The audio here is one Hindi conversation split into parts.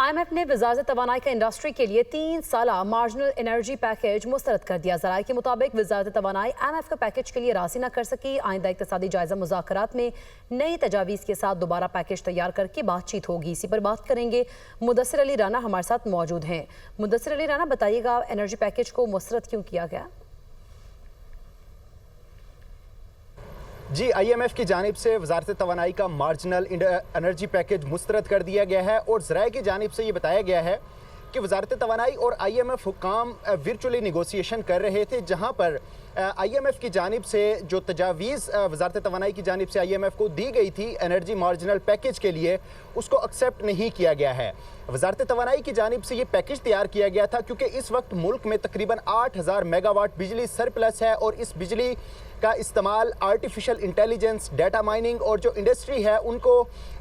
IMF ने वजारत तवानाई का इंडस्ट्री के लिए 3 साला मार्जिनल एनर्जी पैकेज मुस्तरद कर दिया। ज़राए के मुताबिक वजारत तवानाई IMF का पैकेज के लिए राजी न कर सकी। आइंदा इक़्तिसादी जायजा मुज़ाकरात में नई तजावीज़ के साथ दोबारा पैकेज तैयार करके बातचीत होगी। इसी पर बात करेंगे। मुदस्सिर अली राना हमारे साथ मौजूद हैं। मुदस्सिर अली राना, बताइएगा एनर्जी पैकेज को मुस्तरद क्यों किया गया? जी, IMF की जानिब से वजारत तवानाई का मार्जिनल एनर्जी पैकेज मुस्तरद कर दिया गया है और ज़राए की जानिब से ये बताया गया है कि वजारत तवानाई और IMF हुकाम वर्चुअली निगोसिएशन कर रहे थे, जहाँ पर IMF की जानिब से जो तजावीज़ वजारत तवानाई की जानिब से IMF को दी गई थी एनर्जी मार्जिनल पैकेज के लिए, उसको एक्सेप्ट नहीं किया गया है। वजारत तवानाई की जानिब से ये पैकेज तैयार किया गया था क्योंकि इस वक्त मुल्क में तकरीबन 8000 मेगावाट बिजली सरप्लस है और इस बिजली का इस्तेमाल आर्टिफिशियल इंटेलिजेंस, डाटा माइनिंग और जो इंडस्ट्री है उनको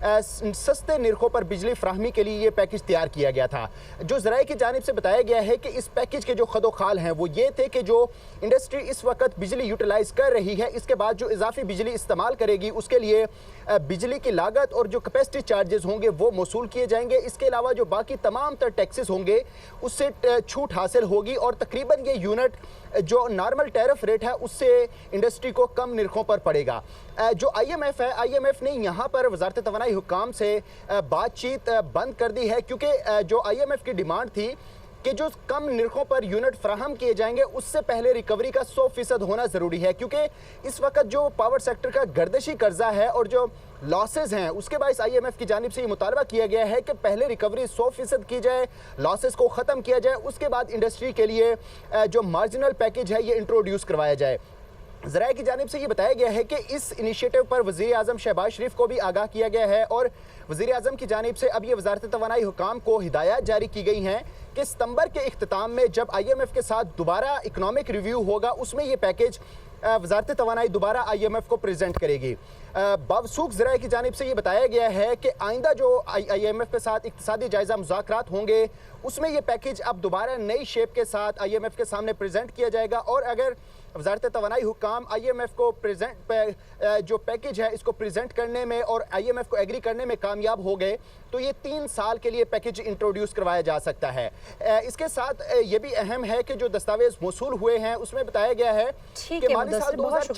सस्ते निर्खों पर बिजली फ्राहमी के लिए ये पैकेज तैयार किया गया था। जो ज़राए की जानिब से बताया गया है कि इस पैकेज के जो खदोखाल हैं वो ये थे कि जो इंडस्ट्री इस वक्त बिजली यूटिलाइज कर रही है, इसके बाद जो इजाफी बिजली इस्तेमाल करेगी उसके लिए बिजली की लागत और जो कैपेसिटी चार्जेस होंगे वो मौसूल किए जाएंगे। इसके अलावा जो बाकी तमाम तर टैक्सेस होंगे उससे छूट हासिल होगी और तकरीबन ये यूनिट जो नॉर्मल टैरिफ रेट है उससे इंडस्ट्री को कम निर्खों पर पड़ेगा। जो IMF है, IMF ने यहाँ पर वजारत तवानाई हुकाम से बातचीत बंद कर दी है क्योंकि जो IMF की डिमांड थी कि जो कम निर्खों पर यूनिट फ्राहम किए जाएंगे उससे पहले रिकवरी का 100% होना ज़रूरी है, क्योंकि इस वक्त जो पावर सेक्टर का गर्दिशी कर्जा है और जो लॉसेस हैं उसके बायस IMF की जानिब से ये मुतालबा किया गया है कि पहले रिकवरी 100% की जाए, लॉसेस को ख़त्म किया जाए, उसके बाद इंडस्ट्री के लिए जो मार्जिनल पैकेज है ये इंट्रोड्यूस करवाया जाए। ज़राए की जानिब से ये बताया गया है कि इस इनिशिएटिव पर वज़ीर आज़म शहबाज शरीफ को भी आगाह किया गया है और वज़ीर आज़म की जानिब से अब ये वजारत तवानाई हुकाम को हिदायत जारी की गई हैं कि सितंबर के इख्तिताम में जब IMF के साथ दोबारा इकनॉमिक रिव्यू होगा उसमें ये पैकेज वजारत तवानाई दोबारा IMF को प्रेजेंट करेगी। बावसूख ज़राए की जानिब से ये बताया गया है कि आइंदा जो IMF के साथ इक़्तिसादी जायज़ा मुज़ाकरात होंगे उसमें ये पैकेज अब दोबारा नई शेप के साथ IMF के सामने प्रेजेंट किया जाएगा और अगर वजारत तवानाई हुकाम IMF को जो पैकेज है इसको प्रेजेंट करने में और IMF को एग्री करने में कामयाब हो गए तो ये 3 साल के लिए पैकेज इंट्रोड्यूस करवाया जा सकता है। इसके साथ ये भी अहम है कि जो दस्तावेज मौसूल हुए हैं उसमें बताया गया है कि माली साल 2026